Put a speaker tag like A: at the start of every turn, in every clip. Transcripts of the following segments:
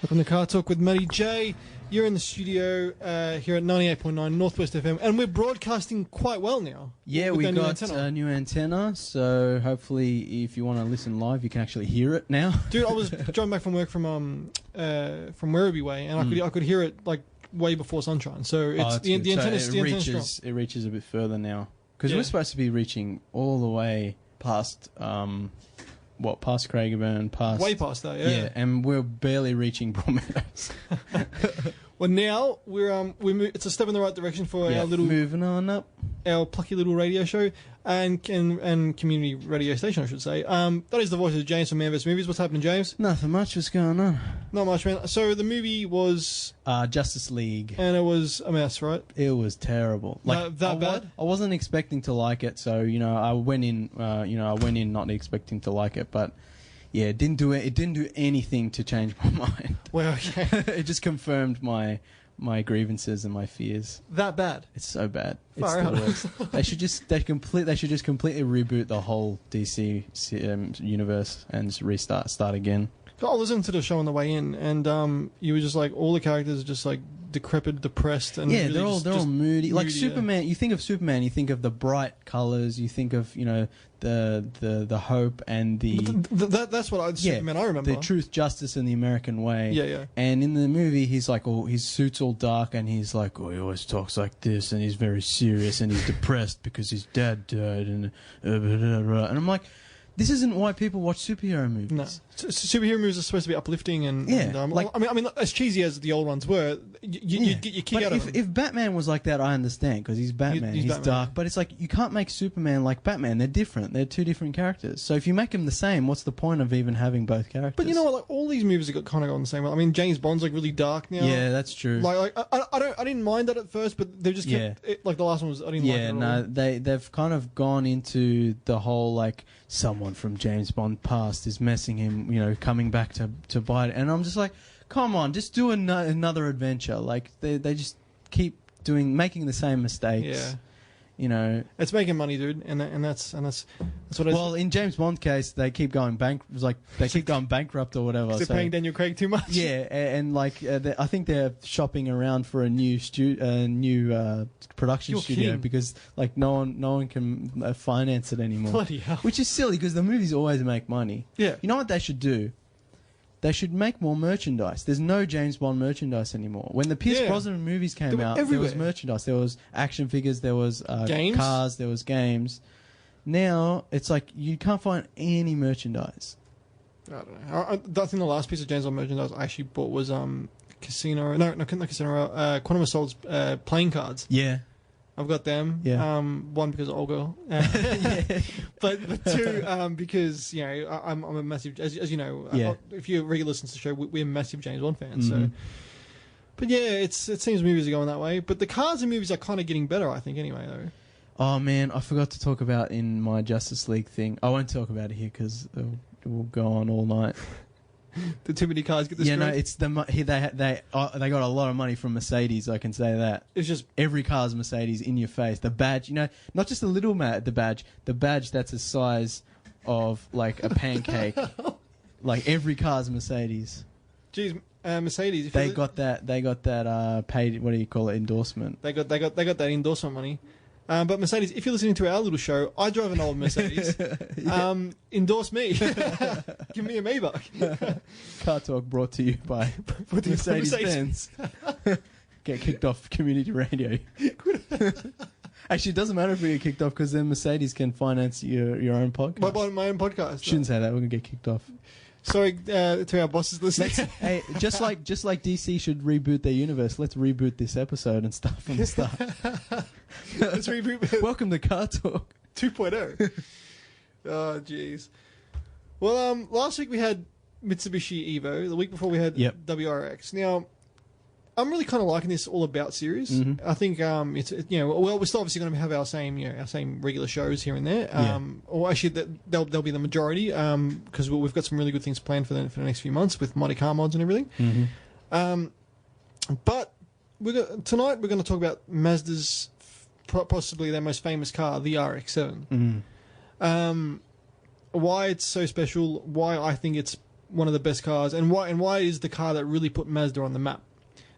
A: Welcome to Car Talk with Matty J. You're in the studio here at 98.9 Northwest FM, and we're broadcasting quite well now.
B: Yeah, we got a new antenna, so hopefully if you want to listen live, you can actually hear it now.
A: Dude, I was driving back from work from Werribee Way, and I could hear it like way before sunshine. So it's the antenna's strong.
B: It reaches a bit further now because we're supposed to be reaching all the way past past Craigieburn,
A: way past that,
B: yeah, and we're barely reaching Broadmeadows.
A: Well, now it's a step in the right direction for our little
B: moving on up,
A: our plucky little radio show and community radio station, I should say. That is the voice of James from Man vs Movies. What's happening, James?
B: Nothing much. What's going on?
A: Not much, man. So the movie was
B: Justice League,
A: and it was a mess, right?
B: It was terrible.
A: That bad?
B: I wasn't expecting to like it, so I went in not expecting to like it, but. Yeah, it didn't do anything to change my mind.
A: Well, okay.
B: It just confirmed my grievances and my fears.
A: That bad?
B: It's so bad.
A: Far
B: it's
A: out.
B: the worst. They should just completely reboot the whole DC universe and just start again.
A: So I listened to the show on the way in, and you were just like all the characters are just like decrepit, depressed, and
B: yeah,
A: really
B: they're all moody. Like
A: moody,
B: Superman, you think of Superman, you think of the bright colors, you think of the hope and
A: that's what Superman I remember.
B: The truth, justice, and the American way.
A: Yeah.
B: And in the movie, he's like, his suit's all dark, and he's like, he always talks like this, and he's very serious, and he's depressed because his dad died, and I'm like. This isn't why people watch superhero movies.
A: No, superhero movies are supposed to be uplifting and I mean, as cheesy as the old ones were, you get your kick out of them.
B: If Batman was like that, I understand because he's Batman. He's Batman. Dark, but it's like you can't make Superman like Batman. They're different. They're two different characters. So if you make them the same, what's the point of even having both characters?
A: But you know what? Like all these movies have kind of gone the same way. I mean, James Bond's like really dark now.
B: Yeah, that's true.
A: Like I didn't mind that at first, but they've just kept it, like the last one was I didn't like it at all.
B: They've kind of gone into the whole like someone from James Bond past is messing him, coming back to bite it. And I'm just like, come on, just do another adventure. Like they just keep making the same mistakes.
A: Yeah. It's making money, dude, and that's what.
B: Well, in James Bond's case, they keep going keep going bankrupt or whatever.
A: They're paying Daniel Craig too much.
B: Yeah, and I think they're shopping around for a new production studio because like no one can finance it anymore.
A: Bloody hell!
B: Which is silly because the movies always make money.
A: Yeah.
B: You know what they should do? They should make more merchandise. There's no James Bond merchandise anymore. When the Pierce Brosnan movies came out, there was merchandise. There was action figures. There was
A: games?
B: Cars. There was games. Now it's like you can't find any merchandise.
A: I don't know. I think the last piece of James Bond merchandise I actually bought was Casino. No, not Casino. Quantum of Solace playing cards.
B: Yeah.
A: I've got them.
B: Yeah.
A: One because of Olga, but two because I'm a massive as you know. If you're regular listeners to the show, we're massive James Bond fans. So, but yeah, it seems movies are going that way. But the cars and movies are kind of getting better, I think. Anyway, though.
B: Oh man, I forgot to talk about in my Justice League thing. I won't talk about it here because it will go on all night.
A: The too many cars get destroyed.
B: Yeah, no, it's they got a lot of money from Mercedes. I can say that.
A: It's just
B: every car's Mercedes in your face. The badge, not just a little the badge that's the size of like a pancake. Like every car's Mercedes.
A: Jeez, Mercedes.
B: They got that paid. What do you call it? Endorsement.
A: They got that endorsement money. But Mercedes, if you're listening to our little show, I drive an old Mercedes. Endorse me. Give me a Maybach.
B: CarTorque brought to you by Mercedes-Benz. Get kicked off community radio. Actually, it doesn't matter if we get kicked off because then Mercedes can finance your own podcast.
A: My own podcast.
B: Shouldn't say that. We're going to get kicked off.
A: Sorry to our bosses listening.
B: Hey, just like DC should reboot their universe, let's reboot this episode and start from the start.
A: Let's reboot.
B: Welcome to CarTorque
A: 2.0. Oh, jeez. Well, last week we had Mitsubishi Evo. The week before we had WRX. Now, I'm really kind of liking this All About series. I think it's we're still obviously going to have our same regular shows here and there. Or actually they'll be the majority because we've got some really good things planned for the next few months with Monte Car mods and everything. But tonight we're going to talk about Mazda's possibly their most famous car, the RX7. Why it's so special, why I think it's one of the best cars, and why is the car that really put Mazda on the map.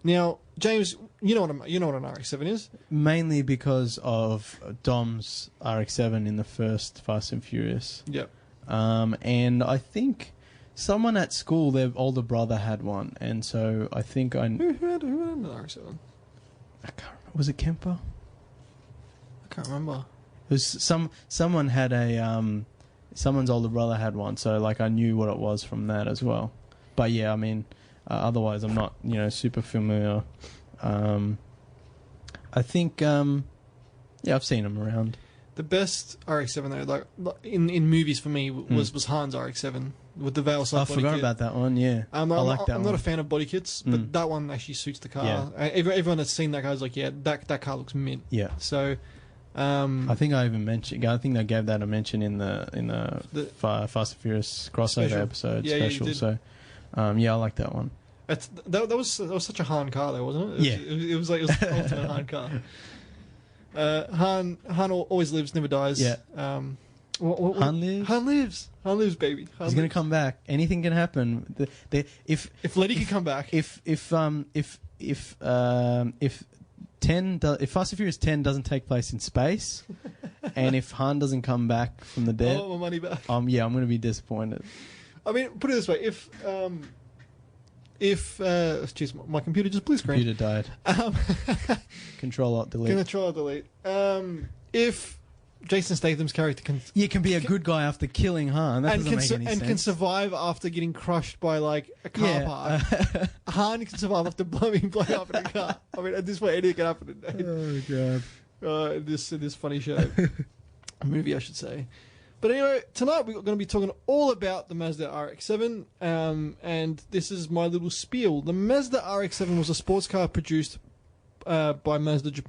A: Now, James, you know what an RX-7 is?
B: Mainly because of Dom's RX-7 in the first Fast and Furious.
A: Yep.
B: And I think someone at school, their older brother had one, and so I think
A: Who had an RX-7?
B: I can't remember. Was it Kemper?
A: I can't remember.
B: It was someone had a someone's older brother had one, so like I knew what it was from that as well. But yeah, I mean, otherwise I'm not super familiar. I think I've seen them around.
A: The best RX-7 though, like in movies for me, was Han's RX-7 with the Veilside.
B: I forgot about that one. Yeah, I like that one.
A: I'm not a fan of body kits, but that one actually suits the car.
B: Yeah.
A: Everyone that's seen that car is like, yeah, that car looks mint.
B: Yeah.
A: So.
B: I think I even mentioned. I think they gave that a mention in the Fast and Furious crossover episode special. So, I like that one.
A: That was such a Han car though, wasn't it?
B: Yeah.
A: It was the ultimate Han car. Han always lives, never dies.
B: Yeah.
A: Han lives. Han lives, baby.
B: He's gonna come back. Anything can happen. If
A: Letty could come back.
B: If Fast and Furious 10 doesn't take place in space, and if Han doesn't come back from the dead,
A: I want my money back.
B: I'm going to be disappointed.
A: I mean, put it this way: excuse me, my computer just blew screen.
B: Computer died. Control-Alt-Delete.
A: Control-Alt-Delete. If Jason Statham's character
B: can be a good guy after killing Han, that doesn't make any sense.
A: And can survive after getting crushed by like a car park. Han can survive after being blown up in a car. I mean, at this point, anything can happen.
B: Oh god!
A: This funny show, movie, I should say. But anyway, tonight we're going to be talking all about the Mazda RX-7, and this is my little spiel. The Mazda RX-7 was a sports car produced by Mazda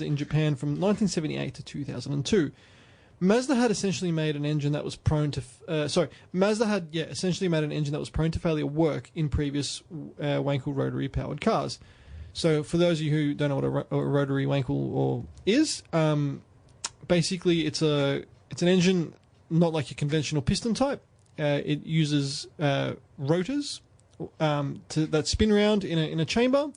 A: in Japan from 1978 to 2002. Mazda had essentially made an engine that was prone to failure work in previous Wankel rotary powered cars. So for those of you who don't know what a rotary Wankel is, basically it's an engine not like your conventional piston type. It uses rotors that spin around in a chamber.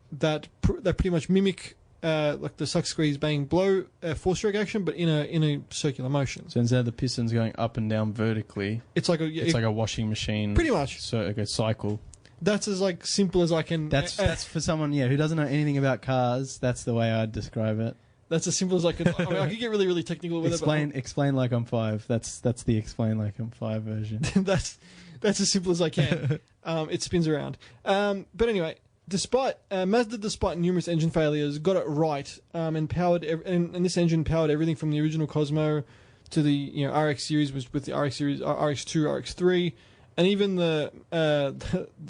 A: That pretty much mimic like the suck, squeeze, bang, blow four stroke action, but in a circular motion.
B: So instead of the pistons going up and down vertically,
A: it's like a
B: washing machine,
A: pretty much.
B: So like a cycle.
A: That's as like simple as I can.
B: That's for someone who doesn't know anything about cars. That's the way I'd describe it.
A: That's as simple as I can. I mean, I could get really technical with
B: it. Explain like I'm 5. That's the explain like I'm 5 version.
A: that's as simple as I can. It spins around. But anyway. Mazda, despite numerous engine failures, got it right and powered. And this engine powered everything from the original Cosmo to the RX series, with the RX series, RX2, RX3, and even the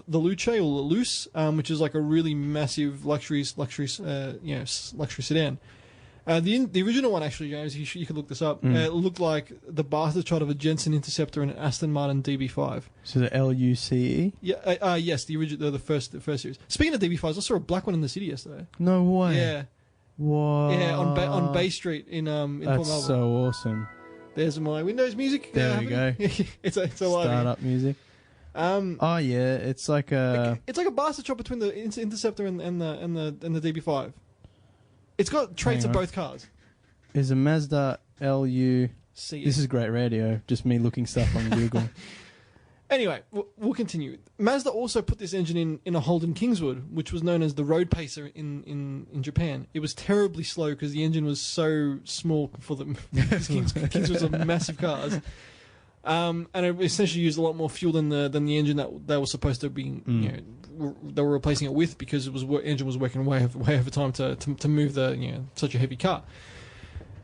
A: Luce or the Luce, which is like a really massive luxury sedan. The original one, actually, James, you could look this up. It looked like the bastard shot of a Jensen Interceptor and an Aston Martin DB5.
B: So the LUCE?
A: Yeah, yes, the original, the first series. Speaking of DB5s, I saw a black one in the city yesterday.
B: No way.
A: Yeah.
B: What?
A: Yeah, on Bay Street in Port Melbourne.
B: That's so awesome.
A: There's my Windows music.
B: There we go.
A: It's a
B: startup music. Oh yeah, it's like a.
A: It's like a bastard shot between the Interceptor and the DB5. It's got traits of both cars.
B: Is a Mazda LU... This is great radio. Just me looking stuff on Google.
A: Anyway, we'll continue. Mazda also put this engine in a Holden Kingswood, which was known as the Road Pacer in Japan. It was terribly slow because the engine was so small for them. Kingswoods are massive cars. And it essentially used a lot more fuel than the engine that they were supposed to be, they were replacing it with, because engine was working way over time to move such a heavy car.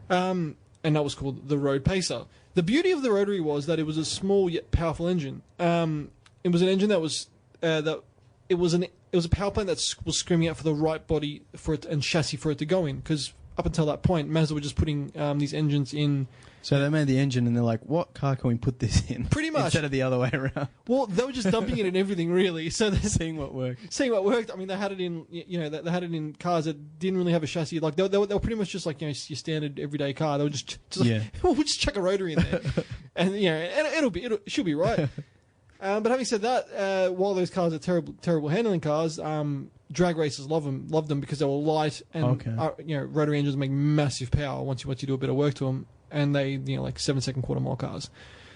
A: And that was called the Road Pacer. The beauty of the rotary was that it was a small yet powerful engine. It was an engine that was it was a power plant that was screaming out for the right body for it and chassis for it to go in, because up until that point, Mazda were just putting these engines in.
B: So they made the engine and they're like, what car can we put this in?
A: Pretty much.
B: Instead of the other way around.
A: Well, they were just dumping it in everything, really. So they're
B: seeing what worked.
A: Seeing what worked. I mean, they had it in, they had it in cars that didn't really have a chassis. Like, they were pretty much just like, your standard everyday car. They were just like, we'll just chuck a rotary in there. And, and it should be right. But having said that, while those cars are terrible handling cars, drag racers love them because they were light and, rotary engines make massive power once you do a bit of work to them. And they, like 7-second quarter mile cars.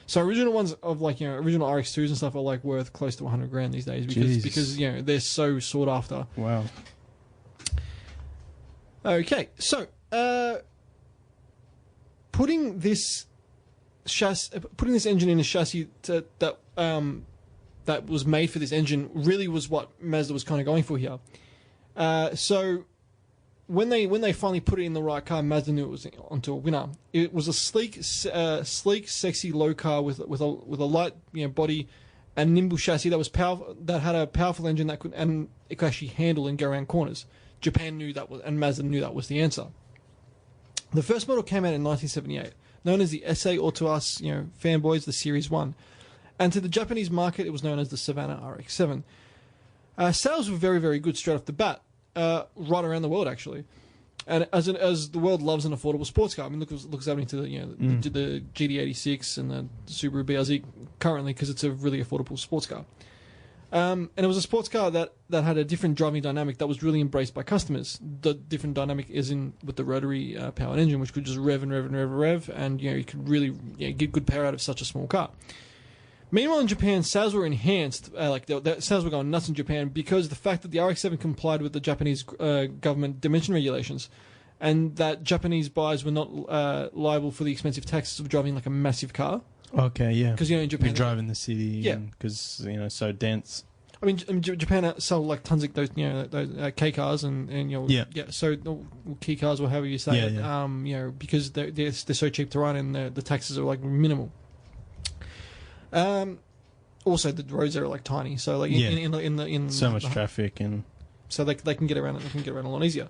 A: So original ones of original RX2s and stuff are like worth close to $100,000 these days because they're so sought after.
B: Wow.
A: Okay, so putting this engine in a chassis that was made for this engine really was what Mazda was kind of going for here. So when they finally put it in the right car, Mazda knew it was onto a winner. It was a sleek, sexy low car with a light body and nimble chassis that was powerful, that had a powerful engine that could actually handle and go around corners. Japan knew that was, and Mazda knew that was the answer. The first model came out in 1978, known as the SA, or to us, fanboys, the Series 1. And to the Japanese market, it was known as the Savannah RX7. Sales were very, very good straight off the bat. Right around the world, actually, and as the world loves an affordable sports car. I mean, look what's happening to the GT86 and the Subaru BRZ currently, because it's a really affordable sports car. And it was a sports car that had a different driving dynamic that was really embraced by customers. The different dynamic is with the rotary powered engine, which could just rev, and you could really get good power out of such a small car. Meanwhile, in Japan, sales were enhanced. Sales were going nuts in Japan because the fact that the RX-7 complied with the Japanese government dimension regulations, and that Japanese buyers were not liable for the expensive taxes of driving like a massive car.
B: Okay, yeah.
A: Because in Japan,
B: you drive in the city, because so dense.
A: I mean, in Japan sell like tons of those K cars and so key cars or however you say it. Because they're so cheap to run and the taxes are like minimal. Also, the roads there are like tiny, so like in
B: so much traffic, and
A: so they can get around. They can get around a lot easier.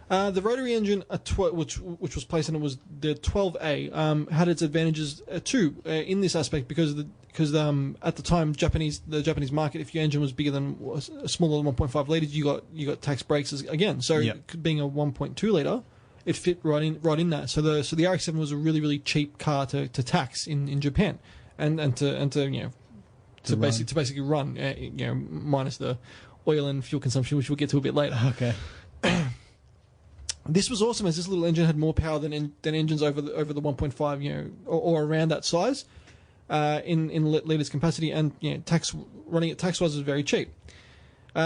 A: The rotary engine, which was placed in it, was the 12A. Had its advantages too in this aspect because at the time the Japanese market, if your engine was bigger than smaller than 1.5 liters, you got tax breaks again. So being a 1.2 liter, it fit right in that. So the RX-7 was a really, really cheap car to tax in Japan. And to basically run, minus the oil and fuel consumption, which we'll get to a bit later.
B: Okay.
A: This was awesome, as this little engine had more power than engines over the 1.5, or around that size, in liters capacity, and running at tax wise was very cheap.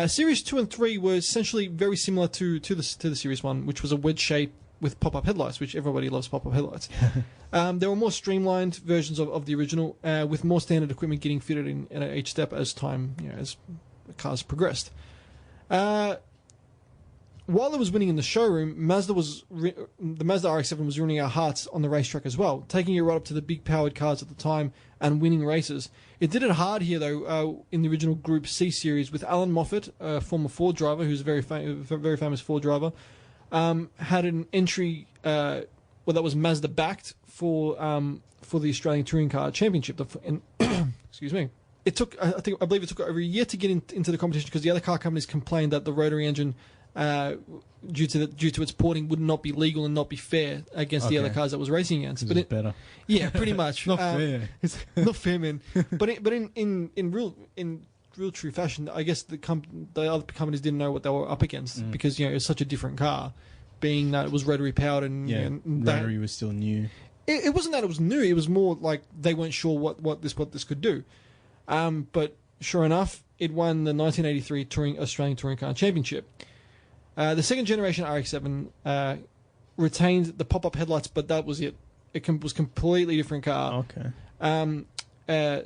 A: Series 2 and 3 were essentially very similar to the Series 1, which was a wedge shape with pop-up headlights, which everybody loves pop-up headlights. There were more streamlined versions of the original, with more standard equipment getting fitted in at each step as time, as cars progressed. While it was winning in the showroom, the Mazda RX-7 was ruining our hearts on the racetrack as well, taking it right up to the big powered cars at the time and winning races. It did it hard here, though, in the original Group C series with Alan Moffat, a former Ford driver, who's a very famous Ford driver, had an entry that was Mazda backed for the Australian Touring Car Championship. Excuse me. It took, I believe it took over a year to get into the competition because the other car companies complained that the rotary engine, due to its porting, would not be legal and not be fair against the other cars that was racing against. But
B: it's better.
A: Yeah, pretty much.
B: Not fair.
A: It's not fair, man. But in real true fashion, I guess the other companies didn't know what they were up against because it was such a different car, being that it was rotary powered and
B: rotary was still new.
A: It wasn't that it was new. It was more like they weren't sure what this could do. But sure enough, it won the 1983 Australian Touring Car Championship. The second generation RX-7 retained the pop-up headlights, but that was it. It was a completely different car.
B: Okay.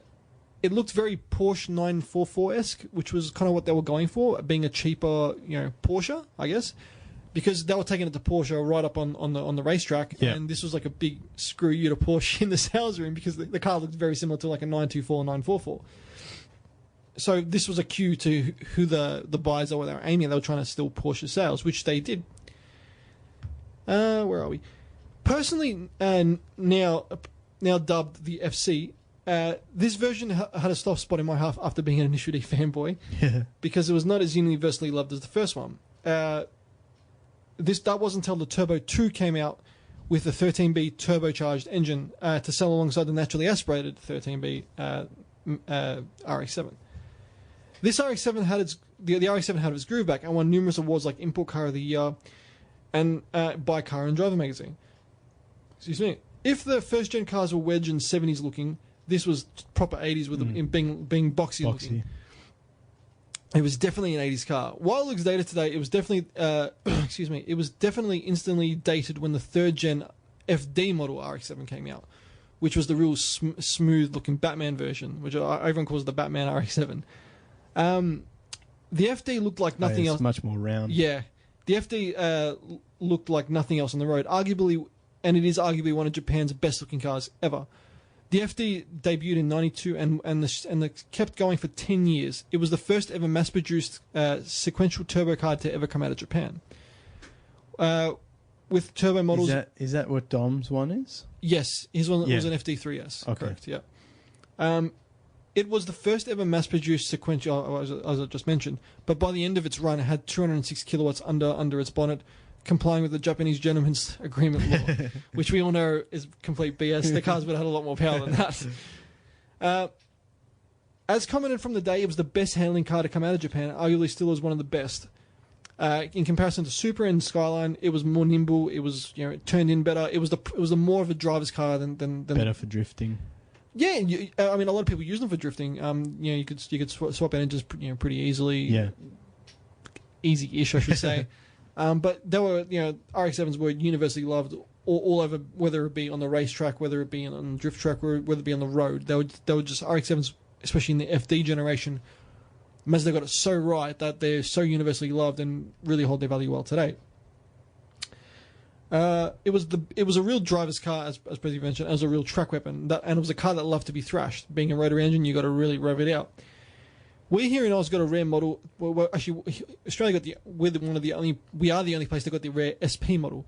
A: It looked very Porsche 944-esque, which was kind of what they were going for, being a cheaper, Porsche, I guess, because they were taking it to Porsche right up on the racetrack, and this was like a big screw you to Porsche in the sales room because the car looked very similar to like a 924 944. So this was a cue to who the buyers that they were aiming at. They were trying to steal Porsche sales, which they did. Where are we? Personally, now dubbed the FC, this version had a soft spot in my heart after being an Initial D fanboy, because it was not as universally loved as the first one. That wasn't until the Turbo 2 came out with the 13B turbocharged engine to sell alongside the naturally aspirated 13B RX7. This RX7 had the RX7 had its groove back and won numerous awards like Import Car of the Year and by Car and Driver magazine. Excuse me. If the first gen cars were wedge and 70s looking, this was proper 80s with them being boxy looking. It was definitely an 80s car. While it looks dated today, it was definitely it was definitely instantly dated when the third gen FD model RX7 came out, which was the real smooth looking Batman version, which everyone calls the Batman RX7. The FD looked like nothing else.
B: Much more round.
A: Yeah, the FD looked like nothing else on the road. Arguably, and it is arguably one of Japan's best looking cars ever. The FD debuted in '92 and kept going for 10 years. It was the first ever mass-produced sequential turbo car to ever come out of Japan. With turbo models...
B: Is that what Dom's one is?
A: Yes, his one was an FD3S. Okay. Correct, yeah. It was the first ever mass-produced sequential, as I just mentioned, but by the end of its run, it had 206 kilowatts under its bonnet, complying with the Japanese gentleman's agreement law, which we all know is complete BS. The cars would have had a lot more power than that. As commented from the day, it was the best handling car to come out of Japan. Arguably still is one of the best. In comparison to Supra and Skyline, it was more nimble. It was, it turned in better. It was the more of a driver's car than
B: better for drifting.
A: Yeah, I mean, a lot of people use them for drifting. You could swap out engines pretty easily.
B: Yeah,
A: easy-ish, I should say. But they were, RX-7s were universally loved all over, whether it be on the racetrack, whether it be on the drift track, or whether it be on the road. They were just RX-7s, especially in the FD generation. Mazda got it so right that they're so universally loved and really hold their value well today. It was a real driver's car, as Presley mentioned, as a real track weapon, and it was a car that loved to be thrashed. Being a rotary engine, you got to really rev it out. We here in Oz got a rare model. Well, actually, Australia we are the only place that got the rare SP model,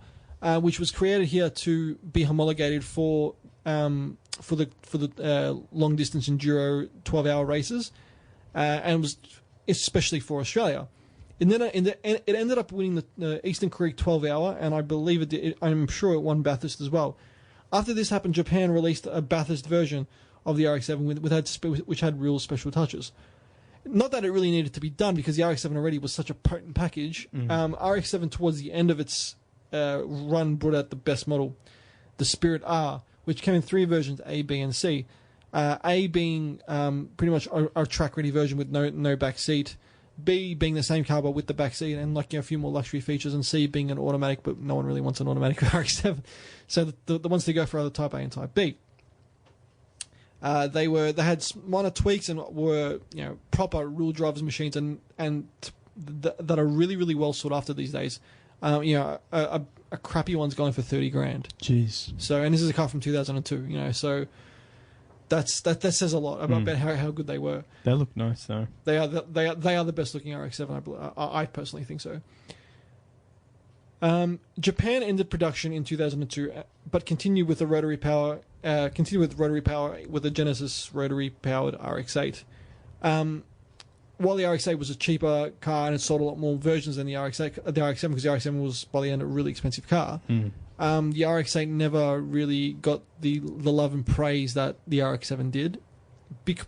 A: which was created here to be homologated for the long distance enduro 12-hour races, and was especially for Australia. And then it ended up winning the Eastern Creek 12-hour, and I believe I'm sure it won Bathurst as well. After this happened, Japan released a Bathurst version of the RX-7 which had real special touches. Not that it really needed to be done, because the RX-7 already was such a potent package. RX-7 towards the end of its run brought out the best model, the Spirit R, which came in 3 versions, A, B, and C. A being pretty much our track-ready version with no back seat. B being the same car but with the back seat and a few more luxury features, and C being an automatic, but no one really wants an automatic with RX-7. So the ones that go for other Type A and Type B. They had minor tweaks and were proper real driver's machines and that are really, really well sought after these days. A crappy one's going for $30,000.
B: Jeez.
A: So, and this is a car from 2002. So that says a lot about how good they were.
B: They look nice though.
A: They are the best looking RX-7. I personally think so. Japan ended production in 2002, but continued with rotary power with the Genesis rotary powered RX-8. While the RX-8 was a cheaper car and it sold a lot more versions than the RX-7, because the RX-7 was by the end a really expensive car. The RX-8 never really got the love and praise that the RX-7 did,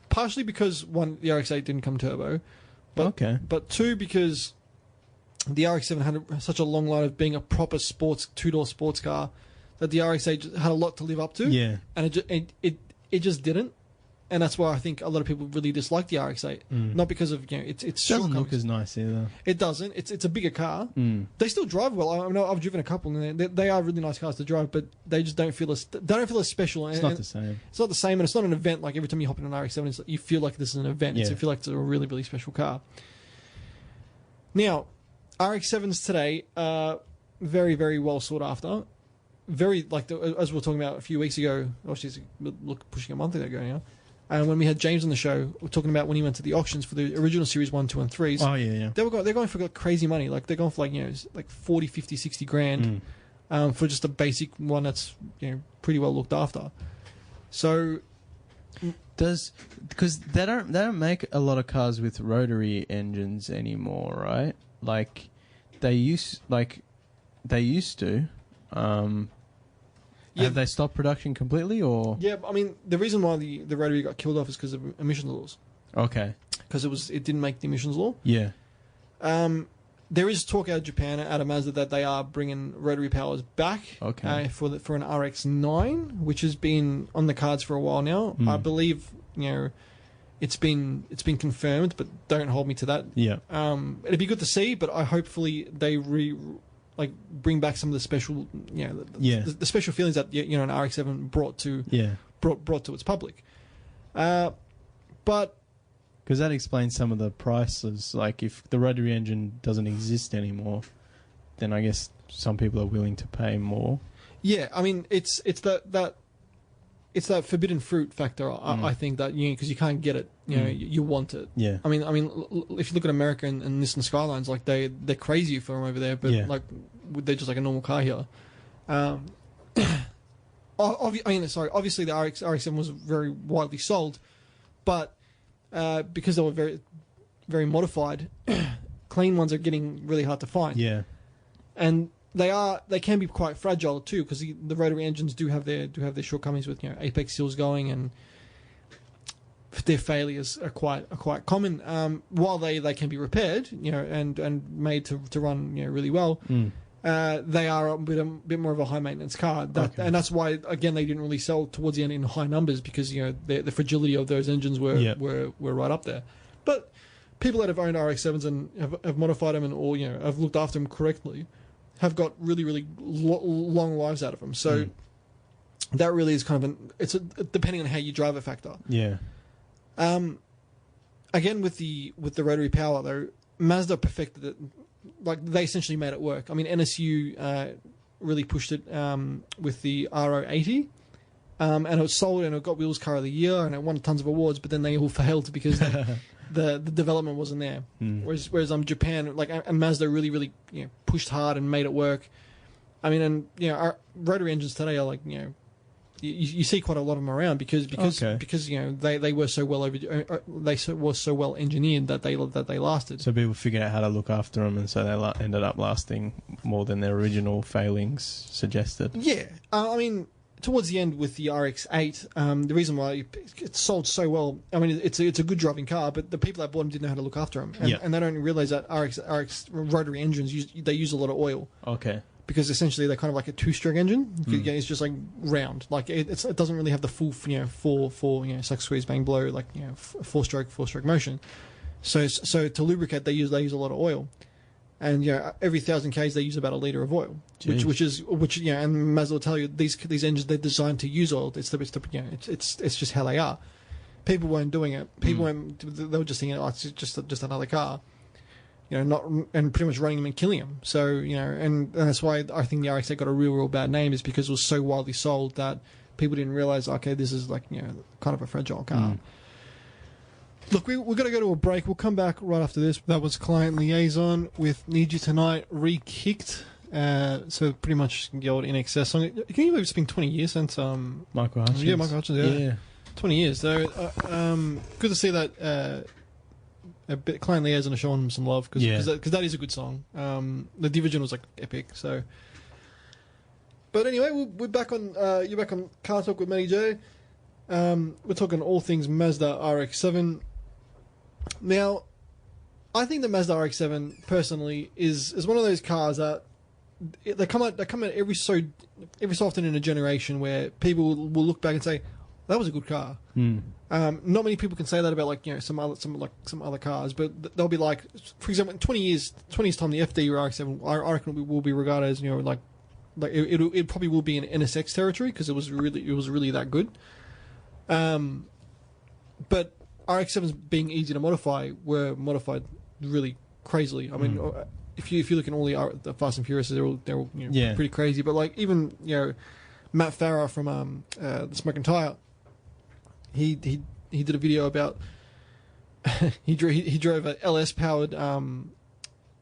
A: partially because one, the RX-8 didn't come turbo, but 2, because the RX-7 had such a long line of being a proper sports 2-door sports car that the RX-8 had a lot to live up to.
B: Yeah,
A: and it just didn't, and that's why I think a lot of people really dislike the RX-8. Not because of it
B: doesn't look as nice either.
A: It doesn't. It's a bigger car. They still drive well. I know I've driven a couple, and they are really nice cars to drive, but they just don't feel as special.
B: It's not the same.
A: It's not the same, and it's not an event. Like every time you hop in an RX-7, you feel like this is an event. You feel like it's a really, really special car. Now, RX-7s today are very, very well sought after. Very, as we were talking about a few weeks ago, pushing a month ago now, and when we had James on the show, we were talking about when he went to the auctions for the original Series 1, 2, and 3s.
B: Oh, yeah.
A: They're going for crazy money. They're going for 40, 50, 60 grand. for just a basic one that's pretty well looked after. So
B: because they don't make a lot of cars with rotary engines anymore, right? Like they used to. Have they stopped production completely, or?
A: Yeah, I mean the reason why the rotary got killed off is because of emissions laws.
B: Okay.
A: Because it didn't make the emissions law.
B: Yeah.
A: There is talk out of Japan, out of Mazda, that they are bringing rotary powers back.
B: Okay.
A: For an RX9, which has been on the cards for a while now. I believe it's been confirmed, but don't hold me to that.
B: Yeah.
A: It'd be good to see, but hopefully they bring back some of the special the special feelings that an RX7 brought to its public. But
B: because that explains some of the prices. Like if the rotary engine doesn't exist anymore, then I guess some people are willing to pay more. Yeah, I mean
A: it's that forbidden fruit factor. I think that because you can't get it, you want it.
B: Yeah.
A: I mean, if you look at America and Nissan Skylines, like they're crazy for them over there, but like they're just like a normal car here. Obviously the RX7 was very widely sold, but because they were very, very modified, clean ones are getting really hard to find.
B: Yeah.
A: And they can be quite fragile too, because the rotary engines do have their shortcomings with apex seals going, and their failures are quite common. While they can be repaired, and made to run really well, they are a bit more of a high maintenance car. And that's why again they didn't really sell towards the end in high numbers, because the fragility of those engines were right up there. But people that have owned RX7s and have modified them and have looked after them correctly have got really, really long lives out of them. So that really is kind of it's depending on how you drive a factor.
B: Yeah.
A: Again, with the rotary power though, Mazda perfected it. Like they essentially made it work. I mean, NSU really pushed it with the RO80, and it was sold and it got Wheels Car of the Year and it won tons of awards. But then they all failed because the development wasn't there. Whereas Japan, and Mazda really pushed hard and made it work. I mean, and our rotary engines today are you see quite a lot of them around because they were so well engineered that they lasted.
B: So people figured out how to look after them, and so they ended up lasting more than their original failings suggested.
A: Yeah, I mean, towards the end with the RX8, the reason why it sold so well, I mean, it's a good driving car, but the people that bought them didn't know how to look after them, and they don't realize that RX rotary engines use a lot of oil.
B: Okay.
A: Because essentially they're kind of like a two-stroke engine. It's just like round. Like it doesn't really have the full four suck, squeeze, bang, blow, four-stroke motion. So to lubricate they use a lot of oil, and every 1,000 k's they use about a liter of oil, which and Mazda will tell you these engines they're designed to use oil. It's just how they are. People weren't doing it. They were just thinking, oh, it's just another car. And pretty much running them and killing them. So, and that's why I think the RX8 got a real bad name, is because it was so widely sold that people didn't realize, okay, this is kind of a fragile car. Look, we're going to go to a break. We'll come back right after this. That was Client Liaison with Need You Tonight re-kicked. So pretty much the old In Excess song. Can you believe it's been 20 years since
B: Michael Hutchins?
A: Yeah, Michael Hutchins, yeah. 20 years. So good to see that a bit Client Liaison are showing him some love, because that is a good song. The Division was epic. So, but anyway, we're back on. You're back on Car Talk with Matty J. We're talking all things Mazda RX7. Now, I think the Mazda RX7 personally is one of those cars that they come out every so often in a generation where people will look back and say, that was a good car. Not many people can say that about some other cars, but they'll be like, for example, in 20 years time, the FD or RX7 I reckon will be regarded as it probably will be in NSX territory, because it was really that good. But RX7s being easy to modify were modified really crazily. I mean, if you look at all the Fast and Furious, they're all pretty crazy. But even Matt Farah from the Smoking Tire. He did a video about he drove a LS powered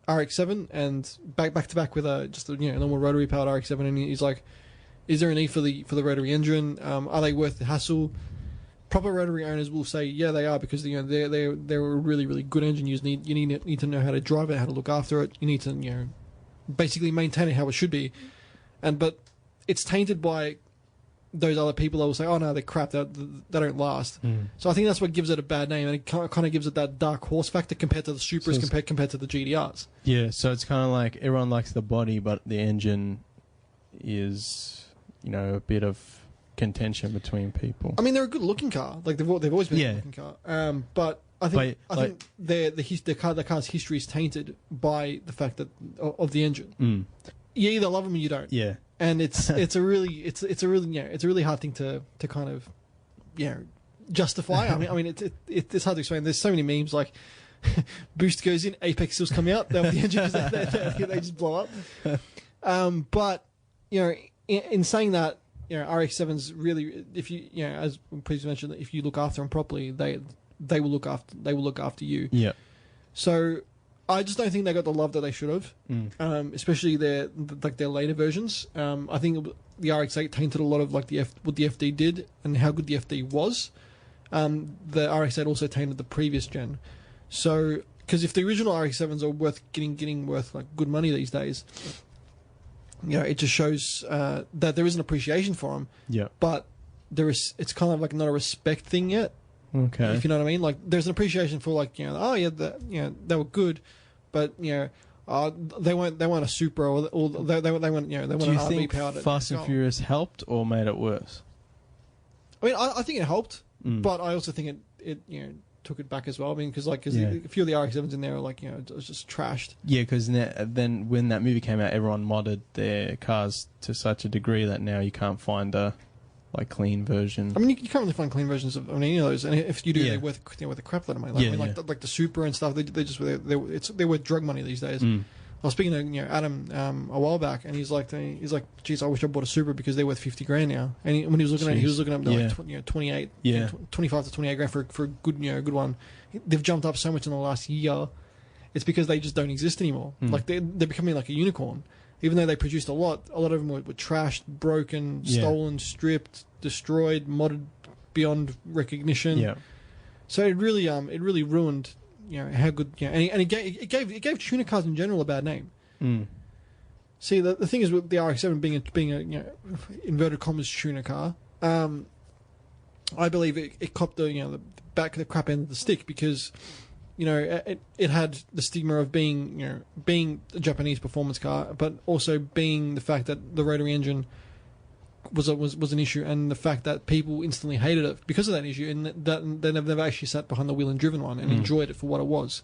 A: RX7 and back to back with just a normal rotary powered RX7, and he's like, is there a need for the rotary engine? Are they worth the hassle? Proper rotary owners will say, yeah, they are, because they're a really, really good engine. You need to know how to drive it, how to look after it. You need to basically maintain it how it should be. But it's tainted by those other people that will say, oh no, they're crap, they don't last. So I think that's what gives it a bad name, and it kind of gives it that dark horse factor compared to the Supras, compared to the GDRs. Yeah,
B: so it's kind of like everyone likes the body, but the engine is, a bit of contention between people.
A: I mean, they're a good looking car. Like they've always been a good looking car. But I think the car's history is tainted by the fact that of the engine. You either love them or you don't.
B: Yeah.
A: And it's a really hard thing to kind of justify. I mean it's hard to explain. There's so many memes like boost goes in, Apex seals come out. They're the engine because they just blow up. But in saying that, RX7s really, if you as previously mentioned, if you look after them properly, they will look after you.
B: Yeah.
A: So I just don't think they got the love that they should have, especially their later versions. I think the RX8 tainted a lot of what the FD did and how good the FD was. The RX8 also tainted the previous gen. So, because if the original RX7s are worth getting worth like good money these days, it just shows that there is an appreciation for them.
B: Yeah.
A: But it's kind of like not a respect thing yet.
B: Okay.
A: If you know what I mean, like there's an appreciation for they were good, but they weren't a Supra or they weren't they weren't
B: Do you
A: an RV
B: think
A: powered.
B: Fast and Furious helped or made it worse?
A: I mean, I think it helped, but I also think it took it back as well. I mean, because a few of the RX-7s in there are it was just trashed.
B: Yeah, because then when that movie came out, everyone modded their cars to such a degree that now you can't find a clean version.
A: I mean, you can't really find clean versions of any of those, and if you do, they're worth a crap load of money. Like the Supra and stuff, they're worth drug money these days. I was speaking to Adam a while back, and he's like, geez, I wish I bought a Supra because they're worth $50,000 now. And when he was looking at it, he was looking up 28, 25 to 28 grand for a good good one. They've jumped up so much in the last year. It's because they just don't exist anymore. Like they're becoming like a unicorn. Even though they produced a lot of them were trashed, broken, stolen, stripped, destroyed, modded beyond recognition.
B: Yeah.
A: So it really ruined how good and it gave tuner cars in general a bad name. See, the thing is with the RX-7 being a inverted commas tuner car, I believe it copped the crap end of the stick because it had the stigma of being a Japanese performance car, but also being the fact that the rotary engine was an issue, and the fact that people instantly hated it because of that issue, and that they've never actually sat behind the wheel and driven one and enjoyed it for what it was.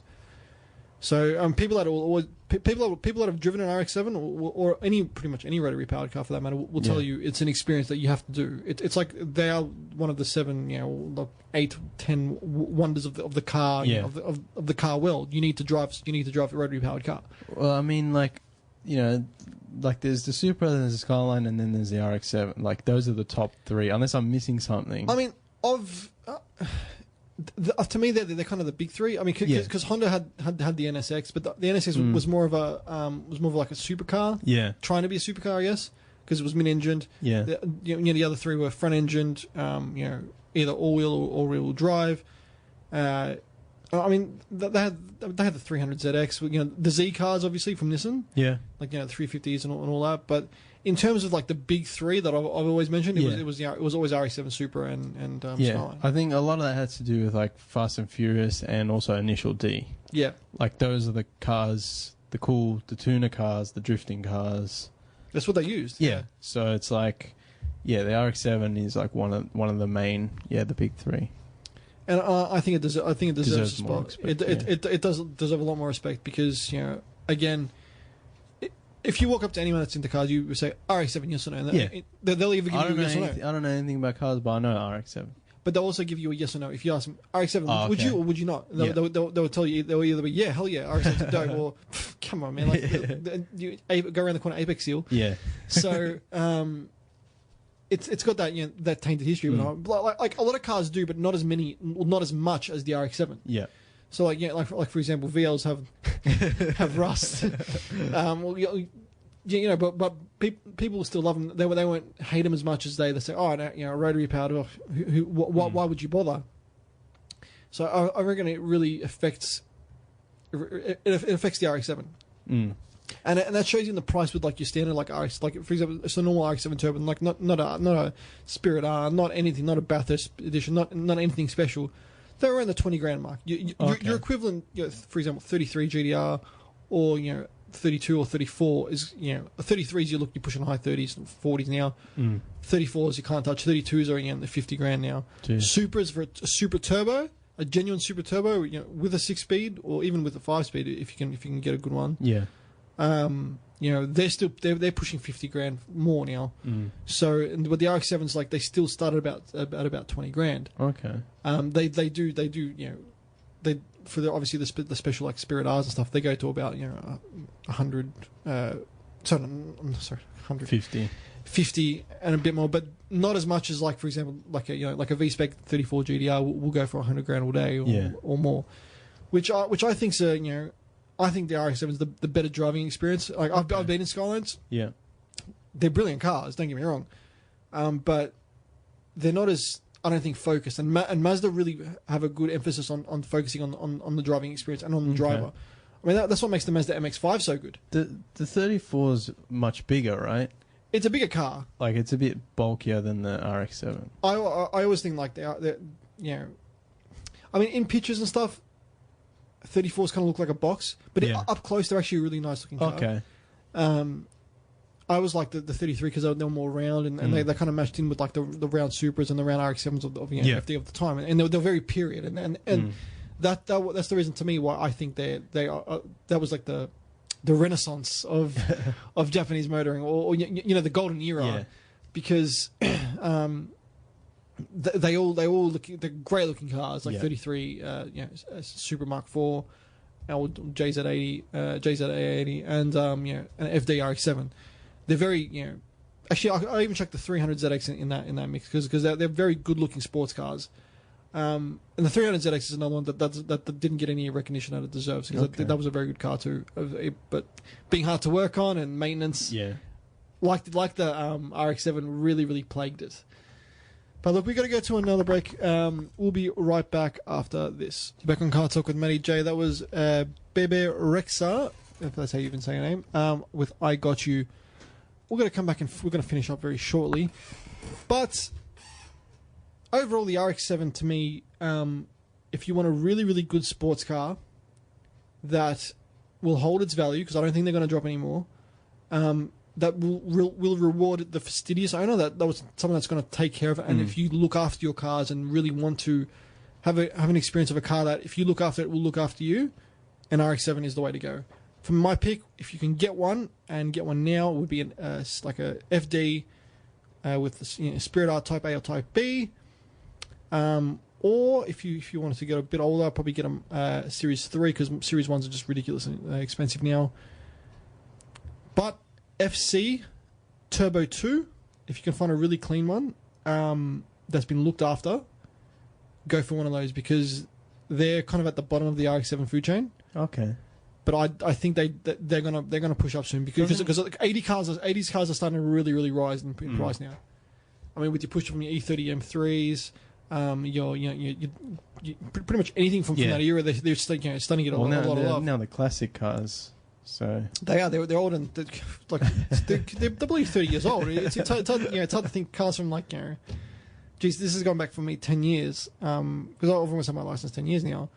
A: So people that have driven an RX-7 or pretty much any rotary powered car for that matter will tell you it's an experience that you have to do. It's like they are one of the 7, 8, 10 wonders of the car of the car world. You need to drive a rotary powered car.
B: Well, I mean, there's the Supra, there's the Skyline, and then there's the RX-7. Those are the top 3, unless I'm missing something.
A: I mean, to me, they're kind of the big 3. I mean, because Honda had the NSX, but the NSX was more of like a supercar.
B: Yeah,
A: trying to be a supercar, I guess, because it was mid-engined.
B: Yeah,
A: the other 3 were front-engined. Either all-wheel or all-wheel drive. I mean, they had the 300ZX. The Z cars, obviously from Nissan.
B: Yeah,
A: the 350s and all that. But in terms of the big 3 that I've always mentioned, it was always RX-7 Supra and Skyline.
B: I think a lot of that has to do with Fast and Furious and also Initial D.
A: Yeah,
B: those are the cars, the tuner cars, the drifting cars.
A: That's what they used.
B: Yeah. So it's the RX-7 is one of the main, the big 3.
A: And I think it deserves a spot. It does deserve a lot more respect because again, if you walk up to anyone that's into cars, you would say RX-7 yes or no. And they'll either give you a yes or no.
B: I don't know anything about cars, but I know RX-7.
A: But they'll also give you a yes or no. If you ask them RX-7, would you or would you not? They'll tell you. They'll either be hell yeah, RX-7 dope, or come on man, you go around the corner Apex seal.
B: Yeah.
A: So it's got that that tainted history. But a lot of cars do, but not as much as the RX-7.
B: Yeah.
A: So like for example, VLs have rust. But people still love them. They won't hate them as much as they say, oh, no, rotary powered. Why would you bother? So I reckon it really affects. It affects the RX7. And that shows you in the price with like your standard like RX, like for example, it's a normal RX7 turbo, like not a Spirit R, not anything, not a Bathurst edition, not anything special. They're around the 20 grand mark. Your equivalent, for example, 33 GDR, or 32 or 34 is 33s you're pushing high 30s and 40s now. 34s you can't touch. 32s are in the 50 grand now.
B: Jeez.
A: Supers for a super turbo, a genuine super turbo, with a 6-speed or even with a 5-speed if you can get a good one.
B: Yeah.
A: They're pushing 50 grand more now. So, but the RX7s, like, they still start at about 20 grand.
B: Okay.
A: They do they for obviously the special like Spirit R's and stuff, they go to about 100 sorry 100 50 and a bit more, but not as much as like, for example, like a V-Spec 34 GDR will go for 100 grand all day or more, which I think's I think the RX7 is the better driving experience. Like I've been in Skylines.
B: Yeah.
A: They're brilliant cars, don't get me wrong. But they're not as, I don't think, focused. And Mazda really have a good emphasis on focusing on the driving experience and on the driver. I mean, that's what makes the Mazda MX-5 so good.
B: The 34's much bigger, right?
A: It's a bigger car.
B: Like, it's a bit bulkier than the RX-7.
A: I always think like they're I mean, in pictures and stuff, 34s kind of look like a box, but up close they're actually a really nice looking car.
B: Okay.
A: I always like the 33 because they were more round and they kind of matched in with like the round Supras and the round RX7s of FD of the time, and they're very period, and that's the reason to me why I think they are that was like the renaissance of Japanese motoring, or the golden era, because they all look, they're great looking cars, like 33 Super Mark IV, or JZ80 JZA80, and an FD RX7. They're very actually I even checked the 300ZX in that mix because they're very good looking sports cars. And the 300ZX is another one that didn't get any recognition that it deserves, because that was a very good car too, but being hard to work on and maintenance, like the RX7 really plagued it. But look, we got to go to another break. We'll be right back after this. Back on Car Talk with Matty J. That was Bebe Rexha, if that's how you even say your name, with I Got You. We're going to come back and we're going to finish up very shortly. But overall, the RX-7 to me, if you want a really good sports car that will hold its value, because I don't think they're going to drop anymore, that will reward the fastidious owner, that was someone that's going to take care of it. And if you look after your cars and really want to have an experience of a car that, if you look after it, will look after you, an RX-7 is the way to go. For my pick, if you can get one, and get one now, it would be like a FD with the Spirit R Type A or Type B. Or if you wanted to get a bit older, I'd probably get a Series 3, because Series 1s are just ridiculously expensive now. But FC Turbo 2, if you can find a really clean one that's been looked after, go for one of those, because they're kind of at the bottom of the RX-7 food chain.
B: Okay.
A: But I think they're gonna push up soon, because 80s cars are starting to really rise in price now. I mean, with your push from your E30 M3s, you pretty much anything from that era, they're starting to get a lot of love.
B: Now the classic cars, so
A: they're old, and they're probably 30 years old. It's hard to think cars from like geez, this is going back for me 10 years, because I've almost had my license 10 years now.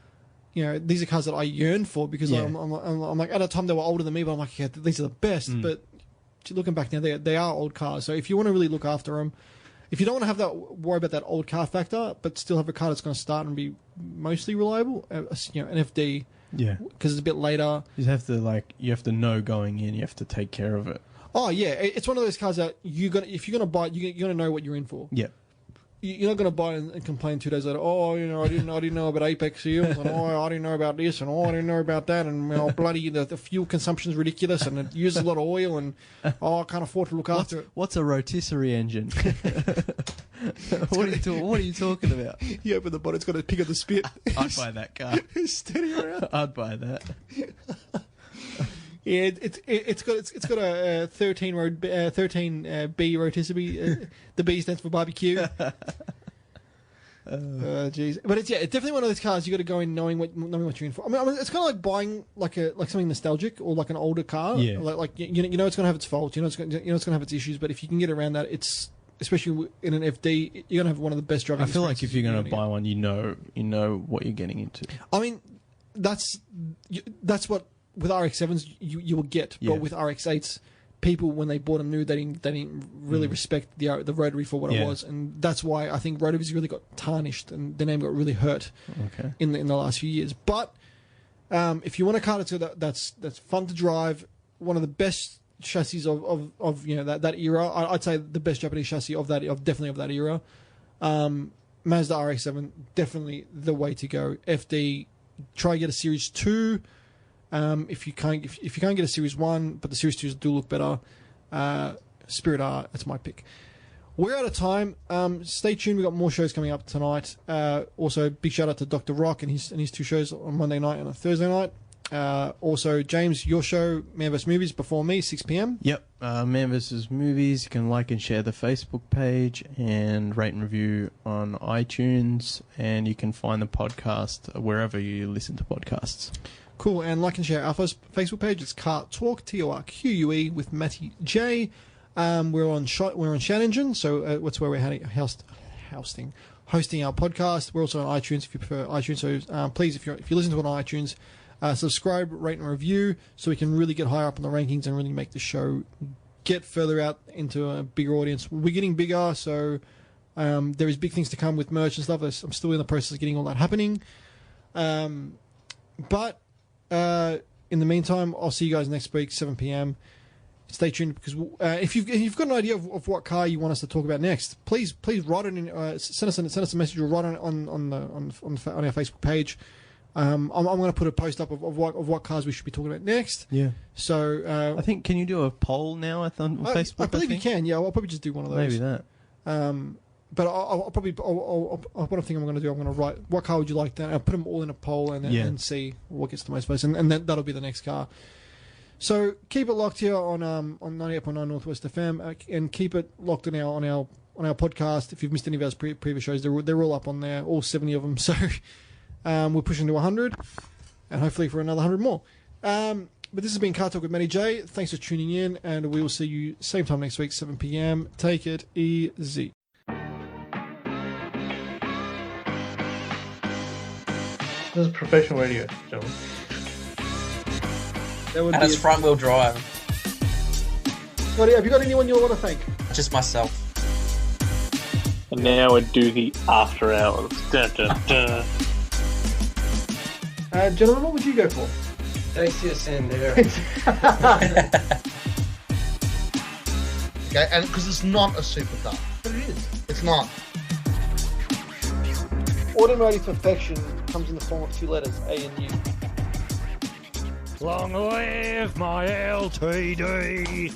A: These are cars that I yearn for, because I'm like, at a time they were older than me, but I'm like, these are the best. But looking back now, they are old cars. So if you want to really look after them, if you don't want to have worry about that old car factor, but still have a car that's going to start and be mostly reliable, an FD, because it's a bit later.
B: You have to know going in, you have to take care of it.
A: Oh yeah, it's one of those cars that if you're gonna buy it, you're gonna know what you're in for.
B: Yeah.
A: You're not going to buy and complain 2 days later. Oh, I didn't know about apex seals, and I didn't know about this, and I didn't know about that, and bloody the fuel consumption is ridiculous, and it uses a lot of oil, and I can't afford to look after it.
B: What's a rotisserie engine? What are you talking about?
A: You open the bonnet, it's got a pig of the spit.
B: I'd buy that car.
A: Steady around.
B: I'd buy that.
A: Yeah, it's got a 13 B rotisserie. The B stands for barbecue. Jeez, but it's definitely one of those cars you got to go in knowing what you're in for. I mean it's kind of like buying like something nostalgic or like an older car.
B: Yeah.
A: Like you know it's going to have its faults. You know it's going to have its issues. But if you can get around that, it's especially in an FD, you're going to have one of the best driving.
B: I feel like if you're going to buy one, you know what you're getting into.
A: I mean, that's what with RX7s you will get, but with RX8s. People, when they bought them new, they didn't really respect the rotary for what it was, and that's why I think rotaries really got tarnished and the name got really hurt in the last few years. But if you want a car that's fun to drive, one of the best chassis of that era, I'd say the best Japanese chassis definitely of that era. Mazda RX7, definitely the way to go. FD, try get a Series 2. If you can't get a Series 1, but the Series 2s do look better, Spirit R, that's my pick. We're out of time. Stay tuned. We've got more shows coming up tonight. Also, big shout out to Dr. Rock and his 2 shows on Monday night and a Thursday night. Also, James, your show, Man vs. Movies, before me, 6 p.m.
B: Yep, Man vs. Movies. You can like and share the Facebook page and rate and review on iTunes, and you can find the podcast wherever you listen to podcasts.
A: Cool, and like and share our Facebook page. It's CarTorque, TORQUE, with Matty J. We're on Shannington, so that's where we're hosting our podcast. We're also on iTunes if you prefer iTunes. So please, if you listen to it on iTunes, subscribe, rate, and review, so we can really get higher up in the rankings and really make the show get further out into a bigger audience. We're getting bigger, so there is big things to come with merch and stuff. I'm still in the process of getting all that happening, but. In the meantime, I'll see you guys next week, 7 p.m. Stay tuned, because if you've got an idea of what car you want us to talk about next, please write it in. Send us a message or write it on our Facebook page. I'm going to put a post up of what cars we should be talking about next.
B: Yeah.
A: So
B: I think, can you do a poll now on Facebook?
A: I believe you can. Yeah, I'll probably just do one of those.
B: Maybe that.
A: But I'll probably what I think I'm going to do, I'm going to write what car would you like. I'll put them all in a poll and see what gets the most votes, and then that'll be the next car. So keep it locked here on 98.9 Northwest FM, and keep it locked on our podcast. If you've missed any of our previous shows, they're all up on there, all 70 of them. So we're pushing to 100, and hopefully for another 100 more. But this has been CarTorque with Matty J. Thanks for tuning in, and we will see you same time next week, 7 p.m. Take it easy.
C: This is professional radio, gentlemen.
D: And it's front-wheel drive.
A: Scotty, have you got anyone you want to thank?
D: Just myself.
C: And now we do the after hours. Dun, dun, dun.
A: Gentlemen, what would you go for?
E: Dacia Sandero.
F: Okay, and because it's not a supercar.
A: But it is.
F: It's not.
A: Automotive perfection comes in the form of 2 letters, A and U.
G: Long live my LTD!